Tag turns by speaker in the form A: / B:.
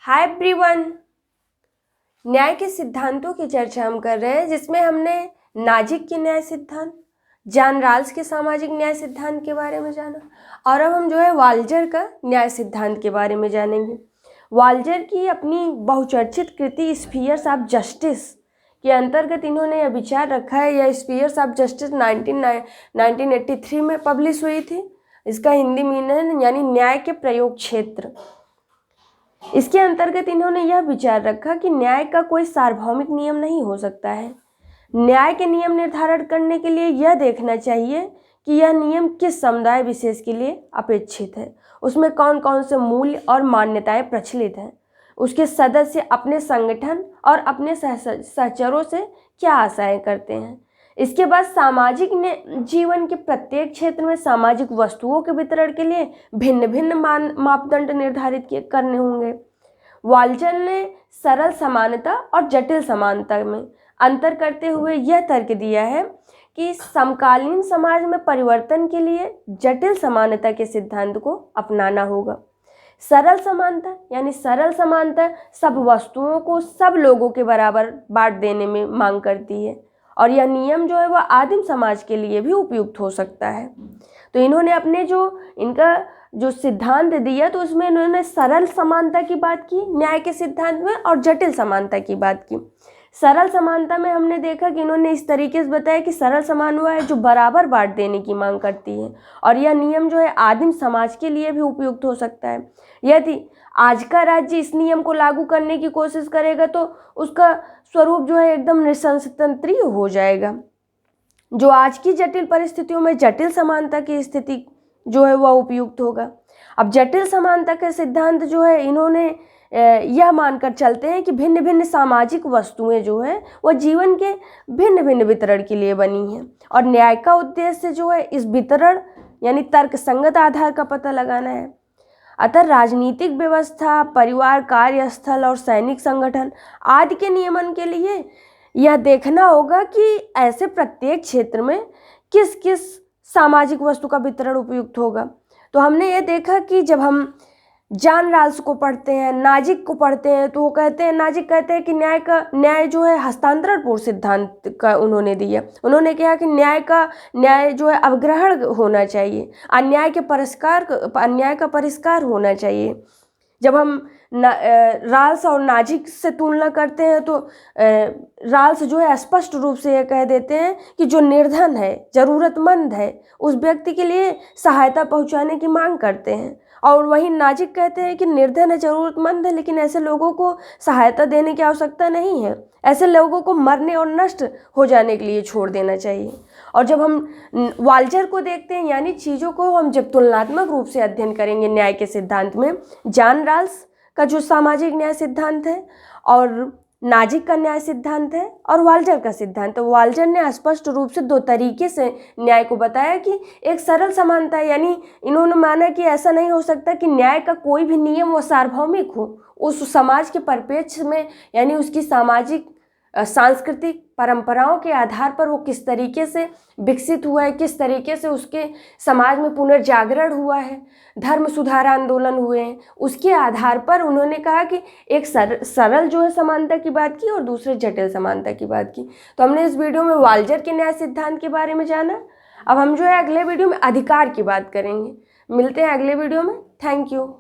A: Hi everyone. न्याय के सिद्धांतों की चर्चा हम कर रहे हैं, जिसमें हमने नाजिक के न्याय सिद्धांत, जॉन राल्स के सामाजिक न्याय सिद्धांत के बारे में जाना और अब हम वाल्जर का न्याय सिद्धांत के बारे में जानेंगे। वाल्जर की अपनी बहुचर्चित कृति स्फीयर्स ऑफ जस्टिस के अंतर्गत इन्होंने यह विचार रखा है। यह स्फीयर्स ऑफ जस्टिस 1983 में पब्लिश हुई थी। इसका हिंदी मीनिंग यानी न्याय के प्रयोग क्षेत्र। इसके अंतर्गत इन्होंने यह विचार रखा कि न्याय का कोई सार्वभौमिक नियम नहीं हो सकता है। न्याय के नियम निर्धारण करने के लिए यह देखना चाहिए कि यह नियम किस समुदाय विशेष के लिए अपेक्षित है, उसमें कौन कौन से मूल्य और मान्यताएं प्रचलित हैं, उसके सदस्य अपने संगठन और अपने सहचरों से क्या आशाएं करते हैं। इसके बाद सामाजिक जीवन के प्रत्येक क्षेत्र में सामाजिक वस्तुओं के वितरण के लिए भिन्न भिन्न मापदंड निर्धारित करने होंगे। वाल्जर ने सरल समानता और जटिल समानता में अंतर करते हुए यह तर्क दिया है कि समकालीन समाज में परिवर्तन के लिए जटिल समानता के सिद्धांत को अपनाना होगा। सरल समानता यानी सरल समानता सब वस्तुओं को सब लोगों के बराबर बांट देने में मांग करती है और यह नियम वह आदिम समाज के लिए भी उपयुक्त हो सकता है। तो इन्होंने अपने इनका सिद्धांत दिया, तो उसमें इन्होंने सरल समानता की बात की न्याय के सिद्धांत में और जटिल समानता की बात की। सरल समानता में हमने देखा कि इन्होंने इस तरीके से बताया कि सरल समान वह है जो बराबर बांट देने की मांग करती है और यह नियम आदिम समाज के लिए भी उपयुक्त हो सकता है। यदि आज का राज्य इस नियम को लागू करने की कोशिश करेगा तो उसका स्वरूप एकदम निःशंसतंत्री हो जाएगा। जो आज की जटिल परिस्थितियों में जटिल समानता की स्थिति वह उपयुक्त होगा। अब जटिल समानता के सिद्धांत इन्होंने यह मानकर चलते हैं कि भिन्न भिन्न सामाजिक वस्तुएं वह जीवन के भिन्न भिन्न वितरण के लिए बनी हैं और न्याय का उद्देश्य इस वितरण यानी तर्कसंगत आधार का पता लगाना है। अतः राजनीतिक व्यवस्था, परिवार, कार्यस्थल और सैनिक संगठन आदि के नियमन के लिए यह देखना होगा कि ऐसे प्रत्येक क्षेत्र में किस किस सामाजिक वस्तु का वितरण उपयुक्त होगा। तो हमने ये देखा कि जब हम जॉन राल्स को पढ़ते हैं, नाजिक को पढ़ते हैं, तो वो कहते हैं, नाजिक कहते हैं कि न्याय हस्तांतरणपूर्ण सिद्धांत का उन्होंने दिया। उन्होंने कहा कि न्याय अवग्रहण होना चाहिए, अन्याय का परिष्कार होना चाहिए। जब हम राल्स और नाजिक से तुलना करते हैं तो राल्स स्पष्ट रूप से यह कह देते हैं कि जो निर्धन है, ज़रूरतमंद है, उस व्यक्ति के लिए सहायता पहुंचाने की मांग करते हैं और वहीं नाजिक कहते हैं कि निर्धन है, ज़रूरतमंद है, लेकिन ऐसे लोगों को सहायता देने की आवश्यकता नहीं है, ऐसे लोगों को मरने और नष्ट हो जाने के लिए छोड़ देना चाहिए। और जब हम वाल्जर को देखते हैं यानी चीज़ों को हम जब तुलनात्मक रूप से अध्ययन करेंगे न्याय के सिद्धांत में, जॉन राल्स का सामाजिक न्याय सिद्धांत है और नाजिक का न्याय सिद्धांत है और वाल्जर का सिद्धांत। तो वाल्जर ने स्पष्ट रूप से दो तरीके से न्याय को बताया कि एक सरल समानता यानी इन्होंने माना कि ऐसा नहीं हो सकता कि न्याय का कोई भी नियम वो सार्वभौमिक हो, उस समाज के परिप्रेक्ष्य में यानी उसकी सामाजिक सांस्कृतिक परंपराओं के आधार पर वो किस तरीके से विकसित हुआ है, किस तरीके से उसके समाज में पुनर्जागरण हुआ है, धर्म सुधार आंदोलन हुए हैं, उसके आधार पर उन्होंने कहा कि एक सरल समानता की बात की और दूसरे जटिल समानता की बात की। तो हमने इस वीडियो में वाल्जर के न्याय सिद्धांत के बारे में जाना। अब हम अगले वीडियो में अधिकार की बात करेंगे। मिलते हैं अगले वीडियो में। Thank you.